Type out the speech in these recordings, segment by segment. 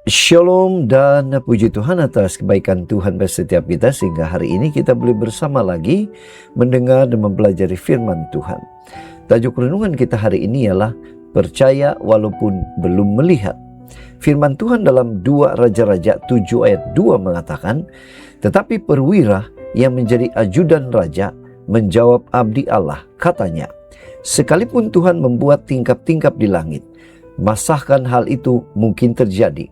Shalom dan puji Tuhan atas kebaikan Tuhan bagi setiap kita, sehingga hari ini kita boleh bersama lagi mendengar dan mempelajari firman Tuhan. Tajuk renungan kita hari ini ialah percaya walaupun belum melihat. Firman Tuhan dalam 2 Raja-Raja 7 ayat 2 mengatakan, tetapi perwira yang menjadi ajudan raja menjawab abdi Allah, katanya, sekalipun Tuhan membuat tingkap-tingkap di langit, masahkan hal itu mungkin terjadi?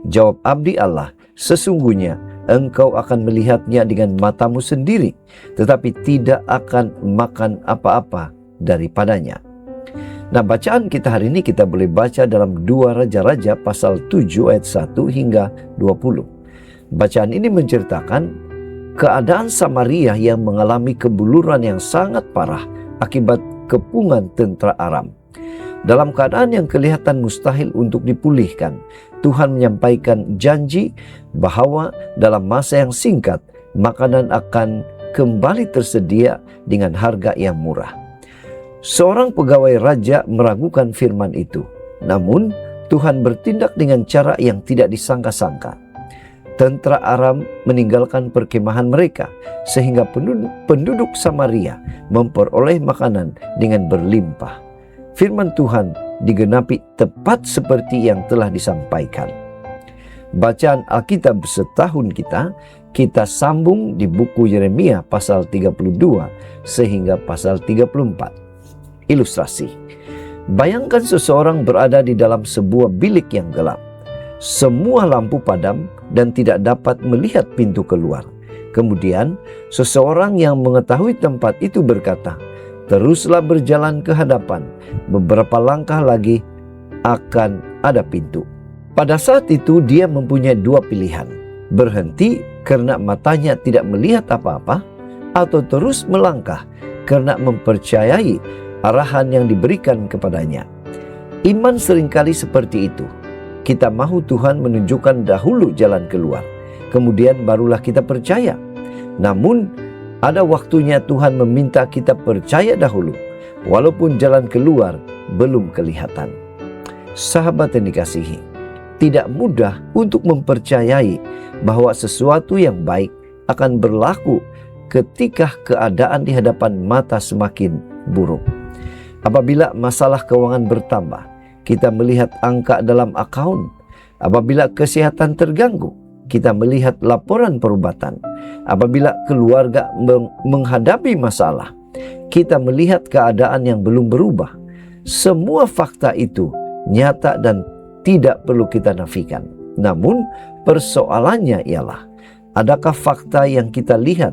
Jawab abdi Allah, sesungguhnya engkau akan melihatnya dengan matamu sendiri, tetapi tidak akan makan apa-apa daripadanya. Nah, bacaan kita hari ini kita boleh baca dalam 2 Raja-Raja pasal 7 ayat 1 hingga 20. Bacaan ini menceritakan keadaan Samaria yang mengalami kebuluran yang sangat parah akibat kepungan tentara Aram. Dalam keadaan yang kelihatan mustahil untuk dipulihkan, Tuhan menyampaikan janji bahwa dalam masa yang singkat, makanan akan kembali tersedia dengan harga yang murah. Seorang pegawai raja meragukan firman itu. Namun, Tuhan bertindak dengan cara yang tidak disangka-sangka. Tentara Aram meninggalkan perkemahan mereka, sehingga penduduk Samaria memperoleh makanan dengan berlimpah. Firman Tuhan digenapi tepat seperti yang telah disampaikan. Bacaan Alkitab setahun kita sambung di buku Yeremia pasal 32 sehingga pasal 34. Ilustrasi. Bayangkan seseorang berada di dalam sebuah bilik yang gelap. Semua lampu padam dan tidak dapat melihat pintu keluar. Kemudian seseorang yang mengetahui tempat itu berkata, teruslah berjalan ke hadapan, beberapa langkah lagi akan ada pintu. Pada saat itu dia mempunyai dua pilihan, berhenti karena matanya tidak melihat apa-apa, atau terus melangkah karena mempercayai arahan yang diberikan kepadanya. Iman seringkali seperti itu. Kita mahu Tuhan menunjukkan dahulu jalan keluar, kemudian barulah kita percaya. Namun, ada waktunya Tuhan meminta kita percaya dahulu, walaupun jalan keluar belum kelihatan. Sahabat yang dikasihi, tidak mudah untuk mempercayai bahwa sesuatu yang baik akan berlaku ketika keadaan di hadapan mata semakin buruk. Apabila masalah keuangan bertambah, kita melihat angka dalam akaun. Apabila kesehatan terganggu, kita melihat laporan perubatan. Apabila keluarga menghadapi masalah, kita melihat keadaan yang belum berubah. Semua fakta itu nyata dan tidak perlu kita nafikan. Namun persoalannya ialah, adakah fakta yang kita lihat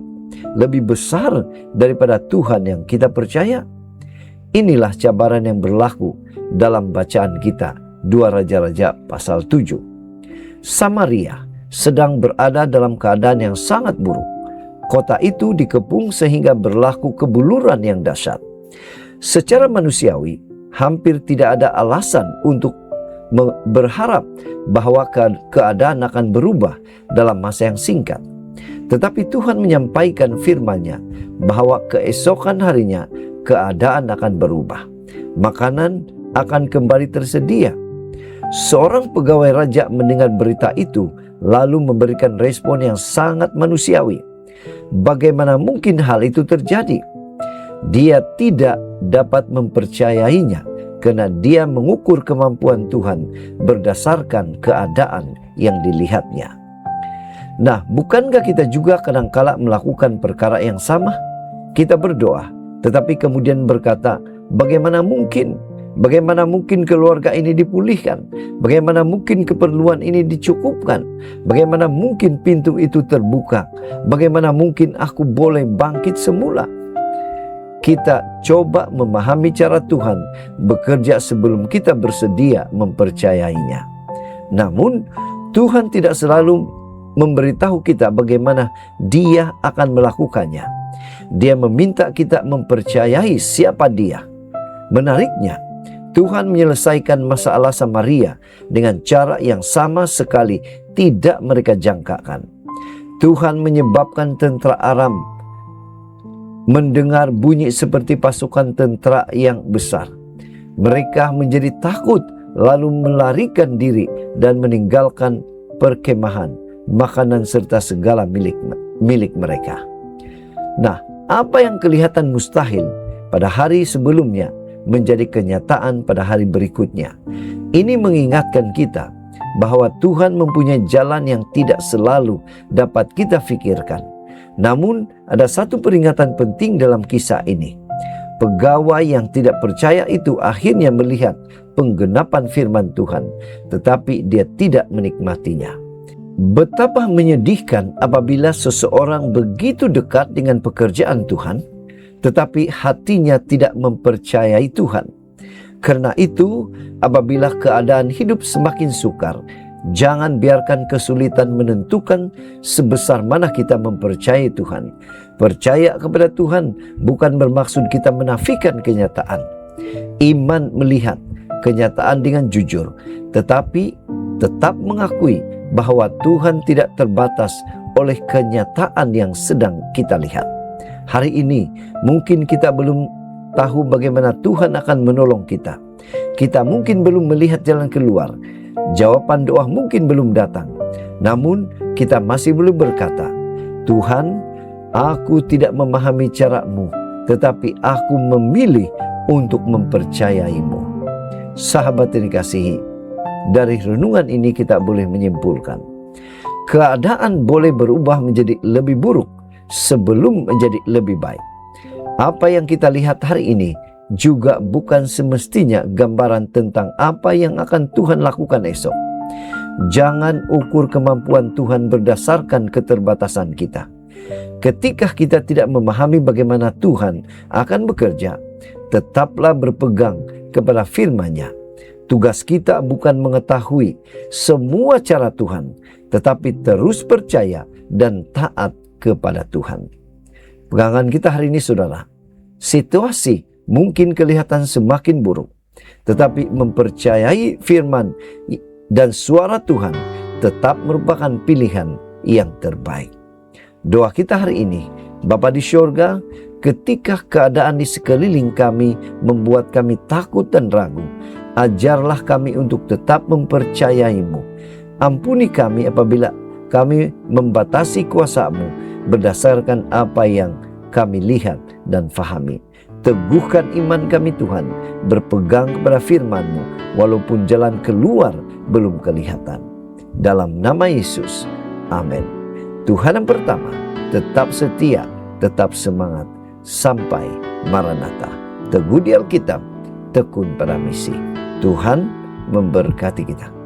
lebih besar daripada Tuhan yang kita percaya? Inilah cabaran yang berlaku dalam bacaan kita 2 Raja-Raja pasal 7. Samaria sedang berada dalam keadaan yang sangat buruk. Kota itu dikepung sehingga berlaku kebuluran yang dahsyat. Secara manusiawi, hampir tidak ada alasan untuk berharap bahwa keadaan akan berubah dalam masa yang singkat. Tetapi Tuhan menyampaikan firman-Nya bahwa keesokan harinya keadaan akan berubah. Makanan akan kembali tersedia. Seorang pegawai raja mendengar berita itu, lalu memberikan respon yang sangat manusiawi. Bagaimana mungkin hal itu terjadi? Dia tidak dapat mempercayainya karena dia mengukur kemampuan Tuhan berdasarkan keadaan yang dilihatnya. Nah, bukankah kita juga kadang-kala melakukan perkara yang sama? Kita berdoa, tetapi kemudian berkata, bagaimana mungkin? Bagaimana mungkin keluarga ini dipulihkan? Bagaimana mungkin keperluan ini dicukupkan? Bagaimana mungkin pintu itu terbuka? Bagaimana mungkin aku boleh bangkit semula? Kita coba memahami cara Tuhan bekerja sebelum kita bersedia mempercayainya. Namun, Tuhan tidak selalu memberitahu kita bagaimana Dia akan melakukannya. Dia meminta kita mempercayai siapa Dia. Menariknya, Tuhan menyelesaikan masalah Samaria dengan cara yang sama sekali tidak mereka jangkakan. Tuhan menyebabkan tentara Aram mendengar bunyi seperti pasukan tentara yang besar. Mereka menjadi takut lalu melarikan diri dan meninggalkan perkemahan, makanan serta segala milik mereka. Nah, apa yang kelihatan mustahil pada hari sebelumnya menjadi kenyataan pada hari berikutnya. Ini mengingatkan kita bahwa Tuhan mempunyai jalan yang tidak selalu dapat kita fikirkan. Namun, ada satu peringatan penting dalam kisah ini. Pegawai yang tidak percaya itu akhirnya melihat penggenapan firman Tuhan, tetapi dia tidak menikmatinya. Betapa menyedihkan apabila seseorang begitu dekat dengan pekerjaan Tuhan, tetapi hatinya tidak mempercayai Tuhan. Karena itu, apabila keadaan hidup semakin sukar, jangan biarkan kesulitan menentukan sebesar mana kita mempercayai Tuhan. Percaya kepada Tuhan bukan bermaksud kita menafikan kenyataan. Iman melihat kenyataan dengan jujur, tetapi tetap mengakui bahwa Tuhan tidak terbatas oleh kenyataan yang sedang kita lihat. Hari ini mungkin kita belum tahu bagaimana Tuhan akan menolong kita. Kita mungkin belum melihat jalan keluar. Jawaban doa mungkin belum datang. Namun kita masih belum berkata, Tuhan, aku tidak memahami cara-Mu, tetapi aku memilih untuk mempercayai-Mu. Sahabat yang dikasihi, dari renungan ini kita boleh menyimpulkan, keadaan boleh berubah menjadi lebih buruk sebelum menjadi lebih baik. Apa yang kita lihat hari ini juga bukan semestinya gambaran tentang apa yang akan Tuhan lakukan esok. Jangan ukur kemampuan Tuhan berdasarkan keterbatasan kita. Ketika kita tidak memahami bagaimana Tuhan akan bekerja, tetaplah berpegang kepada firman-Nya. Tugas kita bukan mengetahui semua cara Tuhan, tetapi terus percaya dan taat kepada Tuhan. Pegangan kita hari ini, saudara, situasi mungkin kelihatan semakin buruk, tetapi mempercayai firman dan suara Tuhan tetap merupakan pilihan yang terbaik. Doa kita hari ini, Bapa di syurga, ketika keadaan di sekeliling kami membuat kami takut dan ragu, ajarlah kami untuk tetap mempercayai-Mu. Ampuni kami apabila kami membatasi kuasa-Mu berdasarkan apa yang kami lihat dan fahami. Teguhkan iman kami Tuhan, berpegang kepada firman-Mu walaupun jalan keluar belum kelihatan. Dalam nama Yesus, amin. Tuhan yang pertama, tetap setia, tetap semangat, sampai Maranatha. Teguh di Alkitab, tekun pada misi. Tuhan memberkati kita.